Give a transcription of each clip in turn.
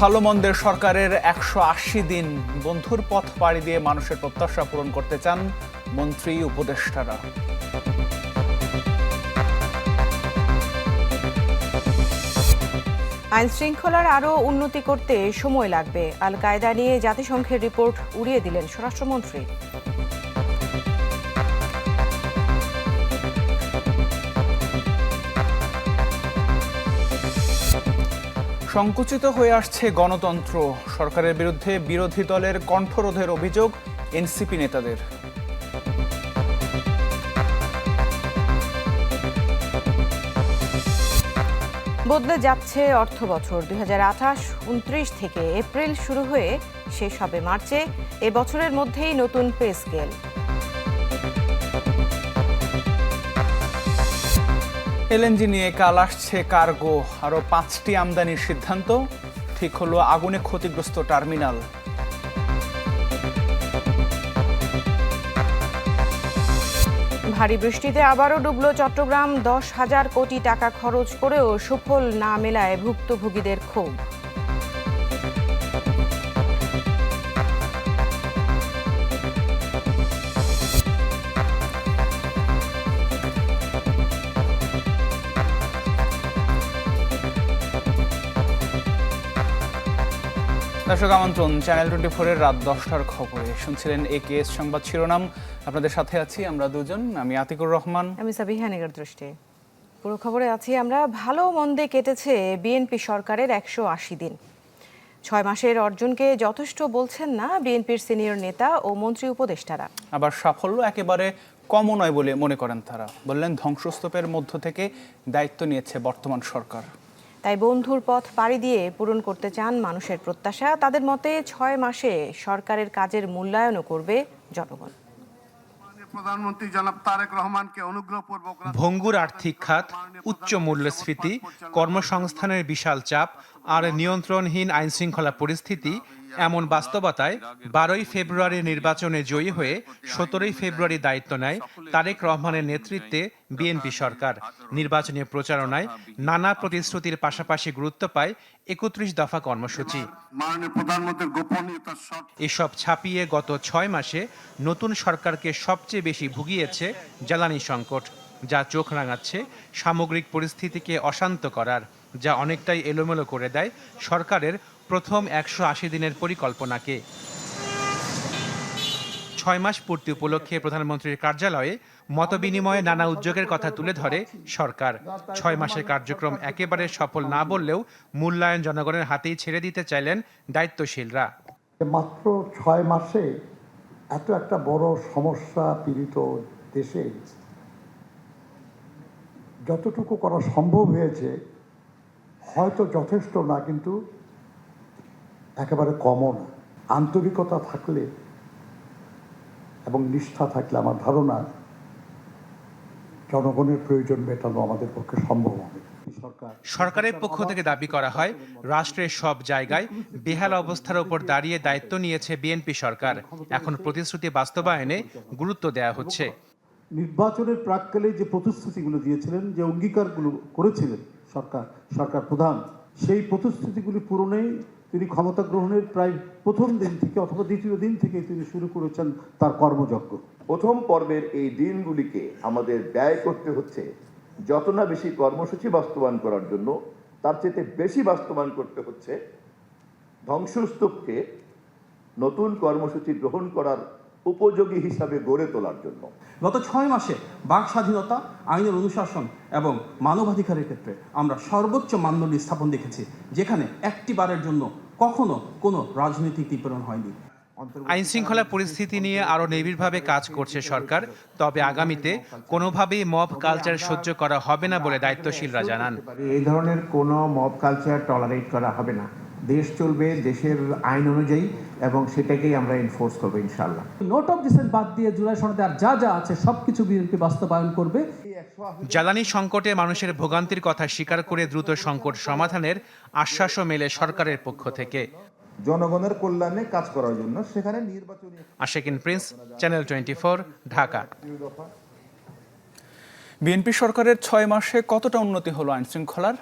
ভালো মন্দের সরকারের ১৮০ দিন বন্ধুর পথ পাড়ি দিয়ে মানুষের প্রত্যাশা পূরণ করতে চান মন্ত্রী উপদেষ্টারা। আইন শৃঙ্খলার আরও উন্নতি করতে সময় লাগবে, আল কায়দা নিয়ে জাতিসংঘের রিপোর্ট উড়িয়ে দিলেন স্বরাষ্ট্রমন্ত্রী। সংকুচিত হয়ে আসছে গণতন্ত্র, সরকারের বিরুদ্ধে বিরোধী দলের কণ্ঠরোধের অভিযোগ এনসিপি নেতাদের। বদলে যাচ্ছে অর্থ বছর। ২০২৮-২৯ থেকে এপ্রিল শুরু হয়ে শেষ হবে মার্চে। এ বছরের মধ্যেই নতুন পে স্কেল। এলএনজি নিয়ে কাল আসছে কার্গো, আরও ৫টি আমদানির সিদ্ধান্ত। ঠিক হলো আগুনে ক্ষতিগ্রস্ত টার্মিনাল। ভারী বৃষ্টিতে আবারও ডুবল চট্টগ্রাম। ১০,০০০ কোটি টাকা খরচ করেও সুফল না মেলায় ভুক্তভোগীদের ক্ষোভ। দর্শক আমন্ত্রণ চ্যানেল 24-এর রাত 10টার খবরে। শুনছিলেন একেএস সংবাদ শিরোনাম। আপনাদের সাথে আছি আমরা দুজন, আমি আতিকুর রহমান, আমি সাবিহা নিগার দৃষ্টি। পুরো খবরে আছি আমরা। ভালো মন্দে কেটেছে বিএনপি সরকারের ১৮০ দিন। ৬ মাসের অর্জনকে যথেষ্ট বলছেন না বিএনপির সিনিয়র নেতা ও মন্ত্রী উপদেষ্টারা। আবার সাফল্য একেবারে কমও নয় বলে মনে করেন তারা। বললেন ধ্বংসস্তূপের মধ্য থেকে দায়িত্ব নিয়েছে বর্তমান সরকার। তাই বন্ধুর পথ পাড়ি দিয়ে পূরণ করতে চান মানুষের প্রত্যাশা। তাদের মতে ৬ মাসে সরকারের কাজের মূল্যায়নও করবে জনগণ। প্রধানমন্ত্রী জনাব তারেক রহমানকে অনুগ্রহপূর্বক ভঙ্গুর আর্থিক খাত, উচ্চ মূল্যস্ফীতি, কর্মসংস্থানের বিশাল চাপ আর নিয়ন্ত্রণহীন আইনশৃঙ্খলা পরিস্থিতি, এমন বাস্তবতায় ১২ই ফেব্রুয়ারি নির্বাচনে জয়ী হয়ে ১৭ই ফেব্রুয়ারি দায়িত্ব নেয় তারেক রহমানের নেতৃত্বে বিএনপি সরকার। নির্বাচনী প্রচারণায় নানা প্রতিশ্রুতির পাশাপাশি গুরুত্ব পায় ৩১ দফা কর্মসূচি। এসব ছাপিয়ে গত ৬ মাসে নতুন সরকারকে সবচেয়ে বেশি ভুগিয়েছে জ্বালানি সংকট, যা চোখ রাঙাচ্ছে সামগ্রিক পরিস্থিতিকে অশান্ত করার, যা অনেকটাই এলোমেলো করে দেয় সরকারের প্রথম ১৮০ দিনের পরিকল্পনাকে। ৬ মাস পূর্তি উপলক্ষে প্রধানমন্ত্রীর কার্যালয়ে মতবিনিময়ে নানা উদ্যোগের কথা তুলে ধরে সরকার। ৬ মাসের কার্যক্রম একেবারে সফল না বললেও মূল্যায়ন জনগণের হাতেই ছেড়ে দিতে চাইলেন দায়িত্বশীলরা। মাত্র ৬ মাসে এত একটা বড় সমস্যা পীড়িত দেশে যতটুকু করা সম্ভব হয়েছে হয়তো যথেষ্ট না, কিন্তু একেবারে কমও না। আন্তরিকতা থাকলে এবং নিষ্ঠা থাকলে আমার ধারণা জনগণের প্রয়োজন মেটানো আমাদের পক্ষে সম্ভব হবে। সরকারের পক্ষ থেকে দাবি করা হয়, রাষ্ট্রের সব জায়গায় বেহাল অবস্থার উপর দাঁড়িয়ে দায়িত্ব নিয়েছে বিএনপি সরকার। এখন প্রতিশ্রুতি বাস্তবায়নে গুরুত্ব দেওয়া হচ্ছে। নির্বাচনের প্রাক্কালে যে প্রতিশ্রুতিগুলো দিয়েছিলেন, যে অঙ্গীকারগুলো করেছিলেন সরকার প্রধান, সেই প্রতিশ্রুতিগুলি পূরণেই তিনি ক্ষমতা গ্রহণের প্রায় প্রথম দিন থেকে অথবা দ্বিতীয় দিন থেকে তিনি শুরু করেছেন তার কর্মযজ্ঞ। প্রথম পর্বের এই দিনগুলিকে আমাদের ব্যয় করতে হচ্ছে যত না বেশি কর্মসূচি বাস্তবায়ন করার জন্য, তার চেয়ে বেশি বাস্তবায়ন করতে হচ্ছে ধ্বংসস্তূপকে নতুন কর্মসূচি গ্রহণ করার উপযোগী হিসাবে গড়ে তোলার জন্য। গত ৬ মাসে বাক স্বাধীনতা, আইনের অনুশাসন এবং মানবাধিকারের ক্ষেত্রে আমরা সর্বোচ্চ মানদণ্ড স্থাপন দেখেছি, যেখানে একটি বারের জন্য কখনো কোনো রাজনৈতিক নিপীড়ন হয়নি। আইন শৃঙ্খলা পরিস্থিতি নিয়ে আরো নিবিড়ভাবে কাজ করছে সরকার। তবে আগামীতে কোনোভাবেই মব কালচার সহ্য করা হবে না বলে দায়িত্বশীলরা জানান। এই ধরনের কোনো মব কালচার টলারেট করা হবে না। দেশ চলবে দেশের আইন অনুযায়ী এবং সেটাকেই আমরা এনফোর্স করবো ইনশাআল্লাহ। নোট অফ ডিসেন্ট বাদ দিয়ে জুলাই সনদে আর যা যা আছে সবকিছু বিএনপি বাস্তবায়ন করবে। জ্বালানি সংকটে মানুষের ভোগান্তির কথা স্বীকার করে দ্রুত সংকট সমাধানের আশ্বাসও মেলে সরকারের পক্ষ থেকে। জনগণের কল্যাণে কাজ করার জন্য সেখানে নির্বাচনী। Ashikin Prince, channel 24, Dhaka. BNP সরকারের ৬ মাসে কতটা উন্নতি হলো আইন শৃঙ্খলার?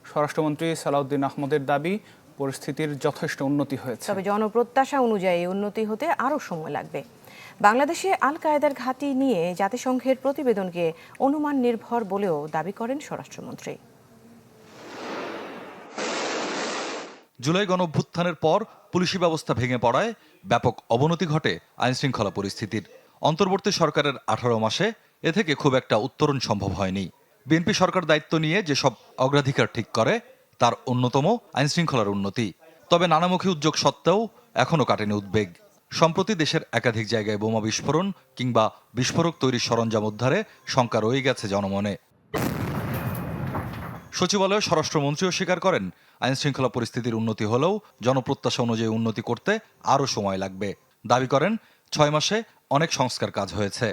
স্বরাষ্ট্রমন্ত্রী সালাউদ্দিন আহমদের দাবি, পরিস্থিতির যথেষ্ট উন্নতি হয়েছে। তবে জনপ্রত্যাশা অনুযায়ী উন্নতি হতে আরও সময় লাগবে। বাংলাদেশে আল কায়েদার ঘাঁটি নিয়ে জাতিসংঘের প্রতিবেদনকে অনুমান নির্ভর বলেও দাবি করেন স্বরাষ্ট্রমন্ত্রী। জুলাই গণঅভ্যুত্থানের পর পুলিশি ব্যবস্থা ভেঙে পড়ায় ব্যাপক অবনতি ঘটে আইনশৃঙ্খলা পরিস্থিতির। অন্তর্বর্তী সরকারের 18 মাসে এ থেকে খুব একটা উত্তরণ সম্ভব হয়নি। বিএনপি সরকার দায়িত্ব নিয়ে যেসব অগ্রাধিকার ঠিক করে তার অন্যতম আইনশৃঙ্খলার উন্নতি। তবে নানামুখী উদ্যোগ সত্ত্বেও এখনও কাটেনি উদ্বেগ। সম্প্রতি দেশের একাধিক জায়গায় বোমা বিস্ফোরণ কিংবা বিস্ফোরক তৈরির সরঞ্জাম উদ্ধারে শঙ্কা রয়ে গেছে জনমনে। সচিবালয়ে স্বরাষ্ট্রমন্ত্রীও স্বীকার করেন, আইনশৃঙ্খলা পরিস্থিতির উন্নতি হলেও জনপ্রত্যাশা অনুযায়ী উন্নতি করতে আরও সময় লাগবে। দাবি করেন 6 মাসে অনেক সংস্কার কাজ হয়েছে।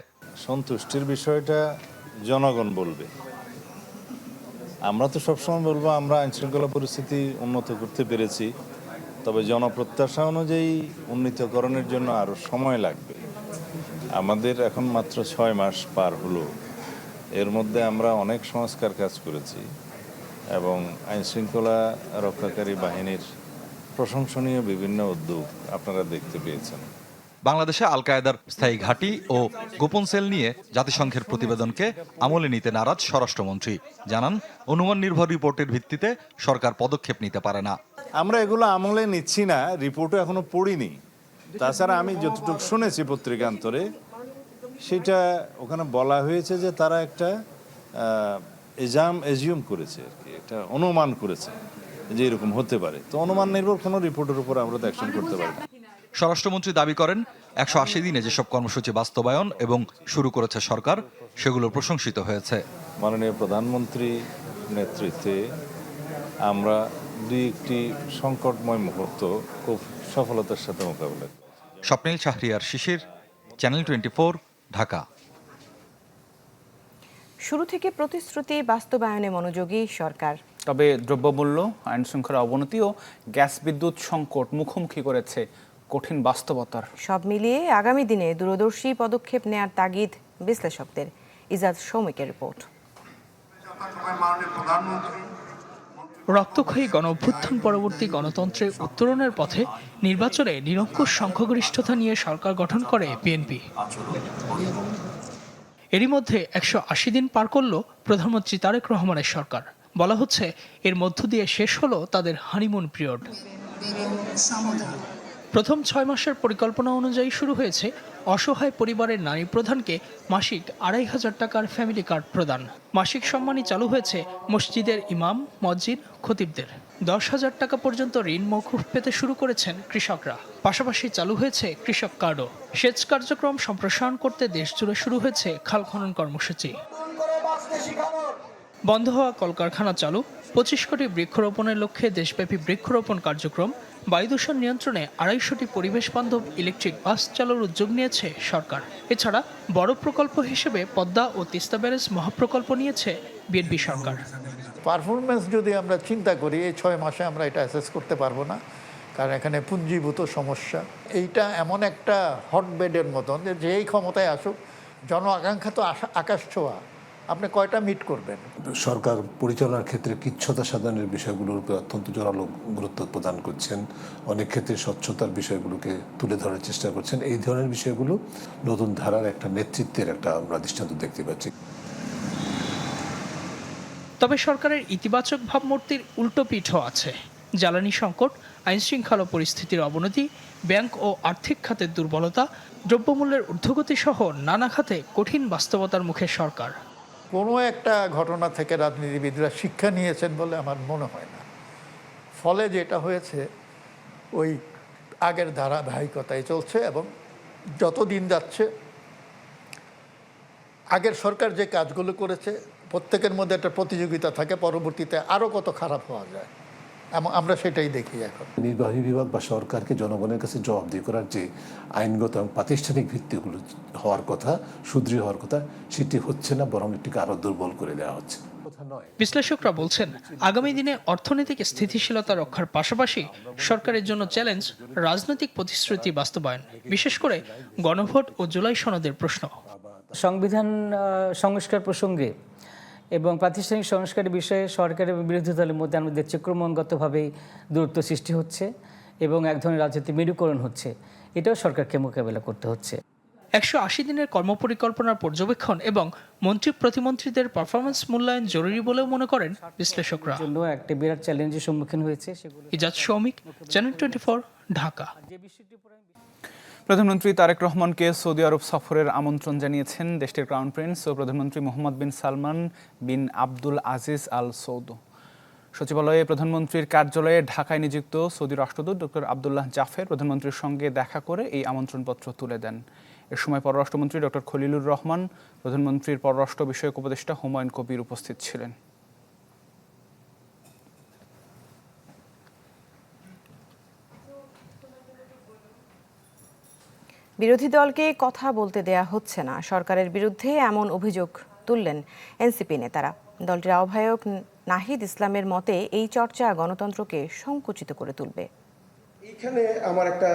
সন্তুষ্টির বিষয়টা জনগণ বলবে। আমরা তো সবসময় বলবো আমরা আইনশৃঙ্খলা পরিস্থিতি উন্নত করতে পেরেছি, তবে জনপ্রত্যাশা অনুযায়ী উন্নীতকরণের জন্য আরও সময় লাগবে। আমাদের এখন মাত্র 6 মাস পার হলো, এর মধ্যে আমরা অনেক সংস্কার কাজ করেছি এবং আইনশৃঙ্খলা রক্ষাকারী বাহিনীর প্রশংসনীয় বিভিন্ন উদ্যোগ আপনারা দেখতে পেয়েছেন। বাংলাদেশে আল কায়েদার স্থায়ী ঘাঁটি ও গোপন সেল নিয়ে জাতিসংঘের প্রতিবেদনকে আমলে নিতে নারাজ স্বরাষ্ট্রমন্ত্রী। জানান, অনুমান নির্ভর রিপোর্টের ভিত্তিতে সরকার পদক্ষেপ নিতে পারে না। আমরা এগুলো আমলে নিচ্ছি না, রিপোর্টও এখনো পড়িনি। তাছাড়া আমি যতটুকু শুনেছি পত্রিকান্তরে, সেটা ওখানে বলা হয়েছে যে তারা একটা এজিউম করেছে আর কি, একটা অনুমান করেছে যে এরকম হতে পারে। তো অনুমান নির্ভর কোনো রিপোর্টের উপর আমরা তো অ্যাকশন করতে পারি না। স্বরাষ্ট্রমন্ত্রী দাবি করেন, 180 দিনে যেসব কর্মসূচি বাস্তবায়ন এবং শুরু করেছে সরকার, সেগুলো প্রশংসিত হয়েছে। মাননীয় প্রধানমন্ত্রী নেতৃত্বে আমরা একটি সংকটময় মুহূর্ত খুব সফলতার সাথে মোকাবিলা করি। স্বপ্নিল শাহরিয়ার শিশির, চ্যানেল 24, ঢাকা। শুরু থেকে প্রতিশ্রুতি বাস্তবায়নে মনোযোগী সরকার। তবে দ্রব্যমূল্য, আইনশৃঙ্খলা অবনতি ও গ্যাস বিদ্যুৎ সংকট মুখোমুখি করেছে কঠিন বাস্তবতার। সব মিলিয়ে আগামী দিনে দূরদর্শী পদক্ষেপ নেয়ার তাগিদ বিশ্লেষকদের। ইজাজ সৌমিকের রিপোর্ট। রক্তক্ষয়ী গণঅভ্যুত্থান পরবর্তী গণতন্ত্রের উত্তরণের পথে নির্বাচনে নিরঙ্কুশ সংখ্যাগরিষ্ঠতা নিয়ে সরকার গঠন করে বিএনপি। এরই মধ্যে 180 দিন পার করল প্রধানমন্ত্রী তারেক রহমানের সরকার। বলা হচ্ছে এর মধ্য দিয়ে শেষ হলো তাদের হানিমুন পিরিয়ড। প্রথম 6 মাসের পরিকল্পনা অনুযায়ী শুরু হয়েছে অসহায় পরিবারের নারী প্রধানকে মাসিক 2500 টাকার ফ্যামিলি কার্ড প্রদান। মাসিক সম্মানী চালু হয়েছে মসজিদের ইমাম, মসজিদ, খতিবদের। 10,000 টাকা পর্যন্ত ঋণ মওকুফ পেতে শুরু করেছেন কৃষকরা। পাশাপাশি চালু হয়েছে কৃষক কার্ডও। সেচ কার্যক্রম সম্প্রসারণ করতে দেশজুড়ে শুরু হয়েছে খাল খনন কর্মসূচি। বন্ধ হওয়া কলকারখানা চালু, 25 কোটি বৃক্ষরোপণের লক্ষ্যে দেশব্যাপী বৃক্ষরোপণ কার্যক্রম। বায়ু দূষণ নিয়ন্ত্রণে 250টি পরিবেশ বান্ধব ইলেকট্রিক বাস চালুর উদ্যোগ নিয়েছে সরকার। এছাড়া বড় প্রকল্প হিসেবে পদ্মা ও তিস্তা ব্যারেজ মহাপ্রকল্প নিয়েছে বিএনপি সরকার। পারফরমেন্স যদি আমরা চিন্তা করি, এই 6 মাসে আমরা এটা অ্যাসেস করতে পারবো না, কারণ এখানে পুঞ্জীভূত সমস্যা। এইটা এমন একটা হটবেডের মতন যে যেই ক্ষমতায় আসুক, জন আকাঙ্ক্ষা তো আকাশ ছোঁয়া, আপনি কয়টা মিট করবেন? সরকার পরিচালনার ক্ষেত্রে কিচ্ছতা সাধনের বিষয়গুলোর উপর অত্যন্ত জোরালো গুরুত্ব প্রদান করছেন। অনেক ক্ষেত্রে স্বচ্ছতার বিষয়গুলোকে তুলে ধরার চেষ্টা করছেন। এই ধরনের বিষয়গুলো নতুন ধারার একটা নেতৃত্বের একটা আমরা দৃষ্টান্ত দেখতে পাচ্ছি। তবে সরকারের ইতিবাচক ভাবমূর্তির উল্টো পিঠও আছে। জ্বালানি সংকট, আইনশৃঙ্খলা পরিস্থিতির অবনতি, ব্যাংক ও আর্থিক খাতের দুর্বলতা, দ্রব্যমূল্যের ঊর্ধ্বগতি সহ নানা খাতে কঠিন বাস্তবতার মুখে সরকার। কোনো একটা ঘটনা থেকে রাজনীতিবিদরা শিক্ষা নিয়েছেন বলে আমার মনে হয় না। ফলে যেটা হয়েছে, ওই আগের ধারাবাহিকতায় চলছে এবং যত দিন যাচ্ছে আগের সরকার যে কাজগুলো করেছে প্রত্যেকের মধ্যে একটা প্রতিযোগিতা থাকে, পরবর্তীতে আরও কত খারাপ হওয়া যায়, আমরা সেটাই দেখি এখন। নির্বাহী বিভাগ বা সরকারকে জনগণের কাছে জবাবদিহি করার যে আইনগত এবং প্রাতিষ্ঠানিক ভিত্তিগুলো হওয়ার কথা, সুদৃঢ় হওয়ার কথা, সেটি হচ্ছে না, বরং এটিকে আরও দুর্বল করে দেওয়া হচ্ছে। বিশ্লেষকরা বলছেন, আগামী দিনে অর্থনৈতিক স্থিতিশীলতা রক্ষার পাশাপাশি সরকারের জন্য চ্যালেঞ্জ রাজনৈতিক প্রতিশ্রুতি বাস্তবায়ন, বিশেষ করে গণভোট ও জুলাই সনদের প্রশ্ন। সংবিধান সংস্কার প্রসঙ্গে এবং প্রাতিষ্ঠানিক সংস্কারের বিষয়ে সরকার এবং বিরোধী দলের মধ্যে আমরা দেখছি ক্রমাগতভাবেই দূরত্ব সৃষ্টি হচ্ছে এবং এক ধরনের রাজনৈতিক মেরুকরণ হচ্ছে। এটাও সরকারকে মোকাবেলা করতে হচ্ছে। 180 দিনের কর্মপরিকল্পনার পর্যবেক্ষণ এবং মন্ত্রী প্রতিমন্ত্রীদের পারফরমেন্স মূল্যায়ন জরুরি বলেও মনে করেন বিশ্লেষকরা। জন্য একটা বিরাট চ্যালেঞ্জের সম্মুখীন হয়েছে। ইজাজ শৌমিক, চ্যানেল 24, ঢাকা। প্রধানমন্ত্রী তারেক রহমানকে সৌদি আরব সফরের আমন্ত্রণ জানিয়েছেন দেশটির ক্রাউন প্রিন্স ও প্রধানমন্ত্রী মোহাম্মদ বিন সালমান বিন আব্দুল আজিজ আল সৌদ। সচিবালয়ে প্রধানমন্ত্রীর কার্যালয়ে ঢাকায় নিযুক্ত সৌদি রাষ্ট্রদূত ডক্টর আবদুল্লাহ জাফের প্রধানমন্ত্রীর সঙ্গে দেখা করে এই আমন্ত্রণপত্র তুলে দেন। এ সময় পররাষ্ট্রমন্ত্রী ডক্টর খলিলুর রহমান, প্রধানমন্ত্রীর পররাষ্ট্র বিষয়ক উপদেষ্টা হুমায়ুন কবির উপস্থিত ছিলেন। বিরোধী দলকে কথা বলতে দেয়া হচ্ছে না, সরকারের বিরুদ্ধে এমন অভিযোগ তুললেন এনসিপি নেতারা। দলটির আহ্বায়ক নাহিদ ইসলামের মতে এই চর্চা গণতন্ত্রকে সংকুচিত করে তুলবে। এখানে আমার একটা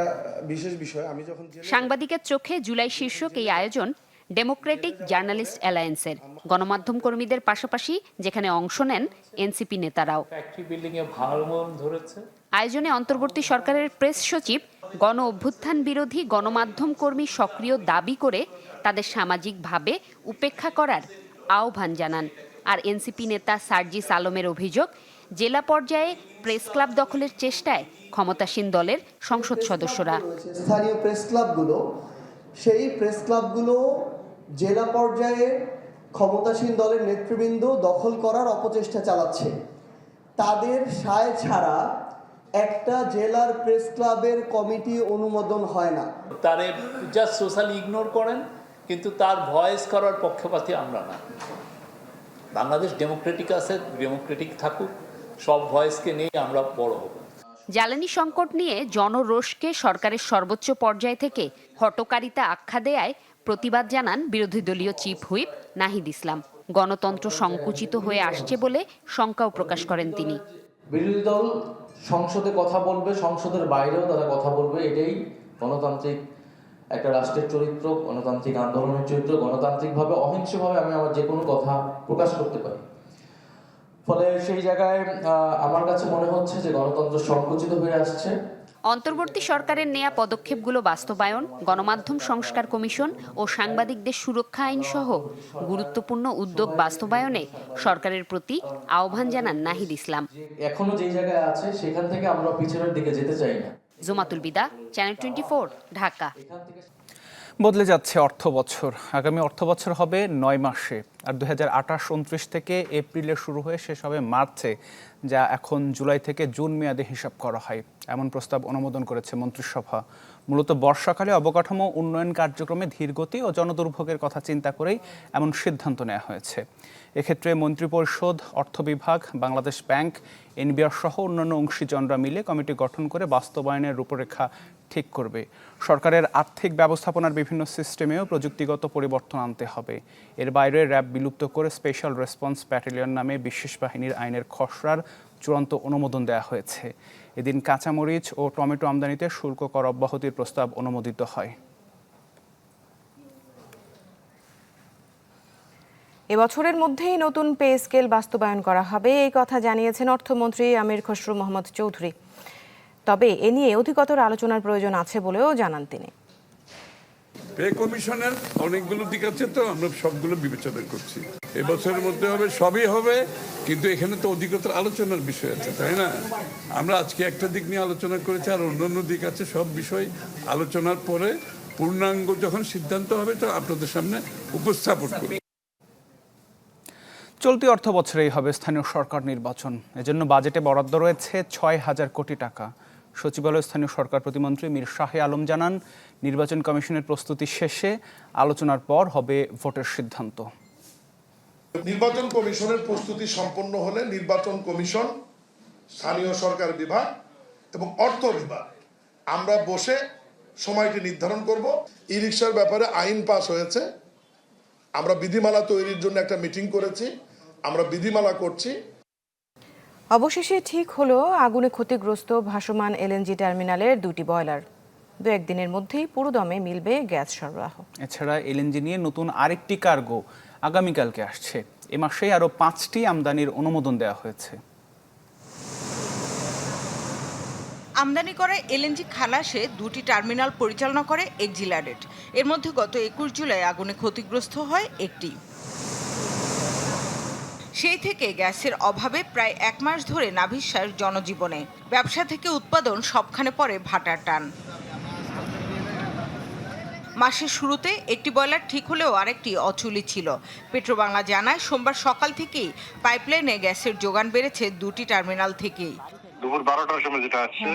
বিশেষ বিষয়, আমি যখন সাংবাদিকের চোখে জুলাই শীর্ষক এই আয়োজন ডেমোক্রেটিক জার্নালিস্ট অ্যালায়েন্সের গণমাধ্যম কর্মীদের পাশাপাশি যেখানে অংশ নেন এনসিপি নেতারাও। আয়োজনে অন্তর্বর্তী সরকারের প্রেস সচিব গণ অভ্যুত্থান বিরোধী গণমাধ্যম কর্মী সক্রিয় দাবি করে তাদের সামাজিকভাবে উপেক্ষা করার আহ্বান জানান। আর এনসিপি নেতা সার্জিস আলমের অভিযোগ, জেলা পর্যায়ে প্রেস ক্লাব দখলের চেষ্টায় ক্ষমতাসীন দলের সংসদ সদস্যরা। স্থানীয় প্রেস ক্লাবগুলো, সেই প্রেস ক্লাবগুলো জেলা পর্যায়ে ক্ষমতাসীন দলের নেতৃবৃন্দ দখল করার অপচেষ্টা চালাচ্ছে। তাদের সায় ছাড়া একটা জেলার প্রেস ক্লাবের কমিটি অনুমোদন হয় না। তারে জাস্ট সোশ্যালি ইগনোর করেন, কিন্তু তার ভয়েস করার পক্ষপাতী আমরা না। বাংলাদেশ ডেমোক্রেটিক আছে, ডেমোক্রেটিক থাকুক, সব ভয়েসকে নিয়ে আমরা বড় হব। জ্বালানি সংকট নিয়ে জনরোষকে সরকারের সর্বোচ্চ পর্যায় থেকে হটকারিতা আখ্যা দেয়ায় প্রতিবাদ জানান বিরোধী দলীয় চিফ হুইপ নাহিদ ইসলাম। গণতন্ত্র সংকুচিত হয়ে আসছে বলে শঙ্কাও প্রকাশ করেন তিনি। বিরোধী দল সংসদে কথা বলবে, সংসদের বাইরেও তারা কথা বলবে, এটাই গণতান্ত্রিক একটা রাষ্ট্রের চরিত্র, গণতান্ত্রিক আন্দোলনের চরিত্র। গণতান্ত্রিকভাবে অহিংসভাবে আমি আমার যে কোনো কথা প্রকাশ করতে পারি। ফলে সেই জায়গায় আমার কাছে মনে হচ্ছে যে গণতন্ত্র সংকুচিত হয়ে আসছে। অন্তর্বর্তী সরকারের নেয়া পদক্ষেপগুলো বাস্তবায়ন, গণমাধ্যম সংস্কার কমিশন ও সাংবাদিকদের সুরক্ষা আইন সহ গুরুত্বপূর্ণ উদ্যোগ বাস্তবায়নে সরকারের প্রতি আহ্বান জানান নাহিদ ইসলাম। এখনো যে জায়গায় আছে সেখান থেকে আমরা পিছনের দিকে যেতে চাই না। জুমাতুল বিদা, চ্যানেল 24, ঢাকা। বদলে যাচ্ছে অর্থ বছর। আগামী অর্থ বছর হবে 9 মাসে, আর 2028-29 থেকে এপ্রিলে শুরু হয়ে শেষ হবে মার্চে, যা এখন জুলাই থেকে জুন মেয়াদে হিসাব করা হয়। এমন প্রস্তাব অনুমোদন করেছে মন্ত্রিসভা। মূলত বর্ষাকালে অবকাঠামো উন্নয়ন কার্যক্রমে ধীরগতি ও জনদুর্ভোগের কথা চিন্তা করেই এমন সিদ্ধান্ত নেওয়া হয়েছে। এক্ষেত্রে মন্ত্রিপরিষদ, অর্থ বিভাগ, বাংলাদেশ ব্যাংক, এনবিআর সহ অন্যান্য অংশীজনরা মিলে কমিটি গঠন করে বাস্তবায়নের রূপরেখা ঠিক করবে। সরকারের আর্থিক ব্যবস্থাপনার বিভিন্ন সিস্টেমেও প্রযুক্তিগত পরিবর্তন আনতে হবে। এর বাইরে র্যাব বিলুপ্ত করে স্পেশাল রেসপন্স ব্যাটালিয়ন নামে বিশেষ বাহিনীর আইনের খসড়ার চূড়ান্ত অনুমোদন দেওয়া হয়েছে। এদিন কাঁচামরিচ ও টমেটো আমদানিতে শুল্ক কর অব্যাহতির প্রস্তাব অনুমোদিত হয়। এবছরের মধ্যেই নতুন পে স্কেল বাস্তবায়ন করা হবে, এই কথা জানিয়েছেন অর্থমন্ত্রী আমির খসরু মোহাম্মদ চৌধুরী। তবে এ নিয়ে অধিকতর আলোচনার প্রয়োজন আছে বলেও জানান তিনি। পে কমিশনের অনেকগুলো দিক আছে, তো আমরা সবগুলো বিবেচনা করছি। এবছরের মধ্যে হবে, সবই হবে, কিন্তু এখানে তো অধিকতর আলোচনার বিষয় আছে, তাই না? আমরা আজকে একটা দিক নিয়ে আলোচনা করেছি, আর অন্যান্য দিক আছে। সব বিষয় আলোচনার পরে পূর্ণাঙ্গ যখন সিদ্ধান্ত হবে তো আপনাদের সামনে উপস্থাপন করব। চলতি অর্থ বছরেই হবে স্থানীয় সরকার নির্বাচন। এজন্য বাজেটে বরাদ্দ রয়েছে 6,000 কোটি টাকা। সচিবালয় স্থানীয় সরকার প্রতিমন্ত্রী মীর শাহে আলম জানান, নির্বাচন কমিশনের প্রস্তুতি শেষে আলোচনার পর হবে ভোটের সিদ্ধান্ত। নির্বাচন কমিশনের প্রস্তুতি সম্পন্ন হলে নির্বাচন কমিশন, স্থানীয় সরকার বিভাগ এবং অর্থ বিভাগ আমরা বসে সময়টি নির্ধারণ করব। ই রিকশার ব্যাপারে আইন পাস হয়েছে, আমরা বিধিমালা তৈরির জন্য একটা মিটিং করেছি, আমরা বিধিমালা করছি। অবশেষে ঠিক হলো আগুনে ক্ষতিগ্রস্ত ভাসমান এলএনজি টার্মিনালের 2টি বয়লার। 2-1 দিনের মধ্যেই পুরোদমে মিলবে গ্যাস সরবরাহ। এছাড়া এলএনজি নিয়ে নতুন আরেকটি কার্গো আগামীকালকে আসছে। এ মাসেই আরও 5টি আমদানির অনুমোদন দেওয়া হয়েছে। আমদানি করা এলএনজি খালাসে 2টি টার্মিনাল পরিচালনা করে এক্সিলারেট। এর মধ্যে গত 21 জুলাই আগুনে ক্ষতিগ্রস্ত হয় একটি। সেই থেকে গ্যাসের অভাবে প্রায় 1 মাস ধরে নাভিশ্বাস জনজীবনে। ব্যবসা থেকে উৎপাদন সবখানে পড়ে ভাটার টান। মাসের শুরুতে একটি বয়লার ঠিক হলেও আরেকটি অচুলি ছিল। পেট্রোবাংলা জানায় সোমবার সকাল থেকেই পাইপলাইনে গ্যাসের যোগান বেড়েছে 2টি টার্মিনাল থেকেই। দুপুর 12টার সময় যেটা আসছে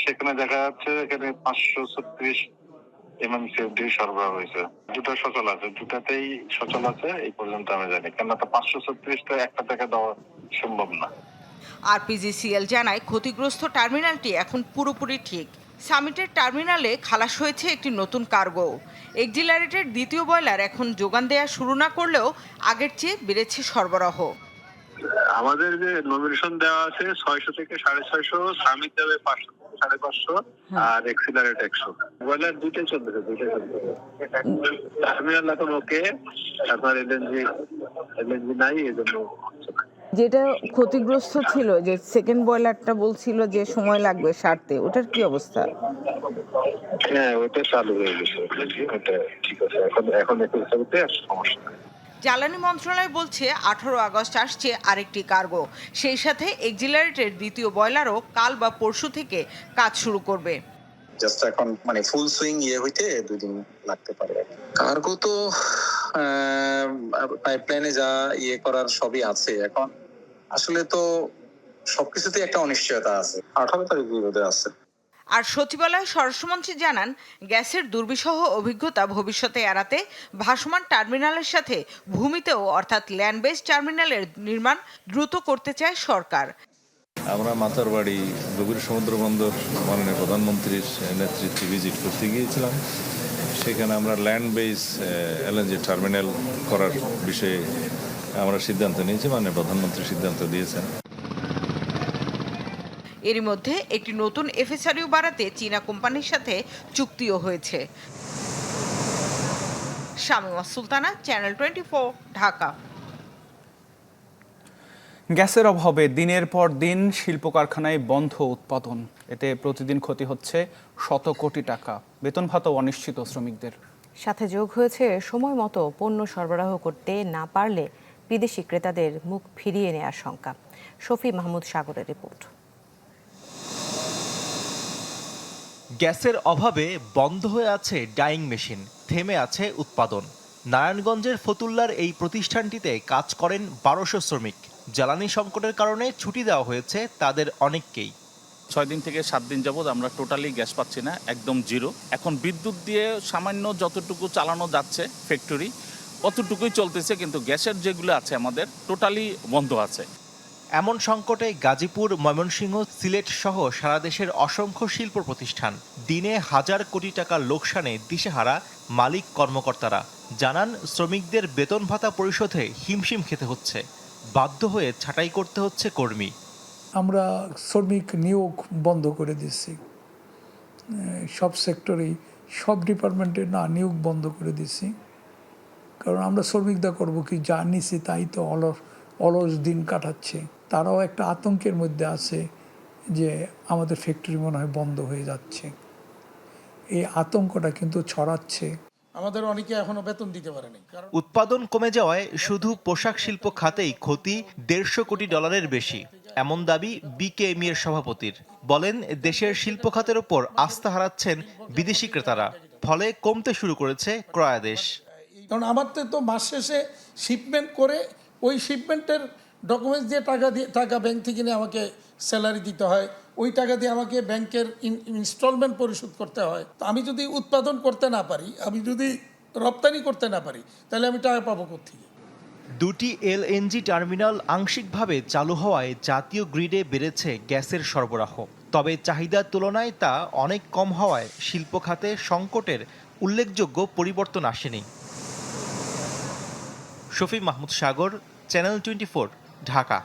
সেখানে দেখা যাচ্ছে এখানে 536 MMCFD সরবরাহ হয়েছে। দুটো সচল আছে, দুটাতেই সচল আছে এই পর্যন্ত আমি জানি, কেননা তো 536টা একটা থেকে দেওয়া সম্ভব না। আরপিজিসিএল জানায় ক্ষতিগ্রস্ত টার্মিনালটি এখন পুরোপুরি ঠিক। সামিটের টার্মিনালে খালাস হয়েছে একটি নতুন কার্গো। এক্সিলারেটের দ্বিতীয় বয়লার এখন যোগান দেওয়া শুরু না করলেও আগের চেয়ে বেড়েছে সরবরাহ। আমাদের যে নমিনেশন দেওয়া আছে 600 থেকে 650, সামিট দেবে 500 থেকে 550 আর এক্সিলারেট 100। বয়লার দুইটাই চলতেছে। টার্মিনাল এখন ওকে, আপনার এলএনজি নাই, এই জন্য যেটা ক্ষতিগ্রস্ত ছিল, যে সেকেন্ড বয়লারটা বলছিল যে সময় লাগবে সারতে, ওটার কি অবস্থা? হ্যাঁ, ওটা চালু হয়ে গেছে, ওটা ঠিক আছে। এখন একটু সমস্যা নাই। জ্বালানি মন্ত্রণালয় বলছে 18 আগস্ট আসছে আরেকটি কার্গো। সেই সাথে এক্সিলারেটের দ্বিতীয় বয়লারও কাল বা পরশু থেকে কাজ শুরু করবে। জাস্ট এখন মানে ফুল সুইং হইতে 2 দিন লাগতে পারে। কার্গো তো পাইপলাইনে যা করার সবই আছে। এখন আসলে তো সবকিছুতে একটা অনিশ্চয়তা আছে। 18 তারিখ বিরোধে আছে। আর সচিবালয় স্বরাষ্ট্রমন্ত্রী জানান, গ্যাসের দুর্বিষহ অভিজ্ঞতা ভবিষ্যতে এড়াতে ভাসমান টার্মিনালের সাথে ভূমিতেও অর্থাৎ ল্যান্ড বেস টার্মিনালের নির্মাণ দ্রুত করতে চায় সরকার। আমরা মাতারবাড়ি গভীর সমুদ্র বন্দর মাননীয় প্রধানমন্ত্রীর নেতৃত্বে ভিজিট করতে গিয়েছিলাম। সেখানে আমরা ল্যান্ড বেস এলএনজি টার্মিনাল করার বিষয়ে আমরা সিদ্ধান্ত নিয়েছি, মাননীয় প্রধানমন্ত্রী সিদ্ধান্ত দিয়েছেন। এরই মধ্যে একটি নতুন এফএসআরইউ বাড়াতে চীনা কোম্পানির সাথে চুক্তিও হয়েছে। শামিমা সুলতানা, চ্যানেল 24, ঢাকা। গ্যাসের অভাবে দিনের পর দিন শিল্প কারখানায় বন্ধ উৎপাদন। এতে প্রতিদিন ক্ষতি হচ্ছে শত কোটি টাকা। বেতন ভাতাও অনিশ্চিত শ্রমিকদের। সাথে যোগ হয়েছে সময় মতো পণ্য সরবরাহ করতে না পারলে বিদেশি ক্রেতাদের মুখ ফিরিয়ে নেওয়ার শঙ্কা। শফি মাহমুদ সাগরের রিপোর্ট। গ্যাসের অভাবে বন্ধ হয়ে আছে ডাইং মেশিন, থেমে আছে উৎপাদন। নারায়ণগঞ্জের ফতুল্লার এই প্রতিষ্ঠানটিতে কাজ করেন 1200 শ্রমিক। জ্বালানি সংকটের কারণে ছুটি দেওয়া হয়েছে তাদের অনেককেই। 6 দিন থেকে 7 দিন যাবৎ আমরা টোটালি গ্যাস পাচ্ছি না, একদম জিরো। এখন বিদ্যুৎ দিয়ে সামান্য যতটুকু চালানো যাচ্ছে ফ্যাক্টরি অতটুকুই চলতেছে, কিন্তু গ্যাসের যেগুলো আছে আমাদের টোটালি বন্ধ আছে। এমন সংকটে গাজীপুর, ময়মনসিংহ, সিলেট সহ সারা দেশের অসংখ্য শিল্প প্রতিষ্ঠান। দিনে হাজার কোটি টাকা লোকসানে দিশেহারা মালিক কর্মকর্তারা। জানান, শ্রমিকদের বেতন ভাতা পরিশোধে হিমশিম খেতে হচ্ছে। বাধ্য হয়ে ছাঁটাই করতে হচ্ছে কর্মী। আমরা শ্রমিক নিয়োগ বন্ধ করে দিচ্ছি, সব সেক্টরেই, সব ডিপার্টমেন্টে না নিয়োগ বন্ধ করে দিচ্ছি। কারণ আমরা শ্রমিকদা করবো কি, যা নিছি তাই তো অলস দিন কাটাচ্ছে। তারাও একটা আতঙ্কের মধ্যে আছে যে আমাদের ফ্যাক্টরি মনে হয় বন্ধ হয়ে যাচ্ছে। এই আতঙ্কটা কিন্তু ছড়াচ্ছে। আমাদের অনেকে এখনো বেতন দিতে পারেনি। উৎপাদন কমে যাওয়ায় শুধু পোশাক শিল্প খাতেই ক্ষতি $150 কোটি বেশি, এমন দাবি বিকেএমই এর সভাপতির। বলেন, দেশের শিল্প খাতের ওপর আস্থা হারাচ্ছেন বিদেশি ক্রেতারা, ফলে কমতে শুরু করেছে ক্রয়াদেশ। কারণ আমার তো মাস শেষে শিপমেন্ট করে ওই শিপমেন্টের ডকুমেন্টস দিয়ে টাকা ব্যাংক থেকে নিয়ে আমাকে স্যালারি দিতে হয়, ওই টাকা দিয়ে আমাকে ব্যাংকের ইনস্টলমেন্ট পরিশোধ করতে হয়। তো আমি যদি উৎপাদন করতে না পারি, আমি যদি রপ্তানি করতে না পারি, তাহলে আমি টাকা পাবো কোত্থেকে? 2টি এলএনজি টার্মিনাল আংশিকভাবে চালু হওয়ায় জাতীয় গ্রিডে বেড়েছে গ্যাসের সরবরাহ। তবে চাহিদার তুলনায় তা অনেক কম হওয়ায় শিল্প খাতে সংকটের উল্লেখযোগ্য পরিবর্তন আসেনি। শফি মাহমুদ সাগর, চ্যানেল 24, ঢাকা।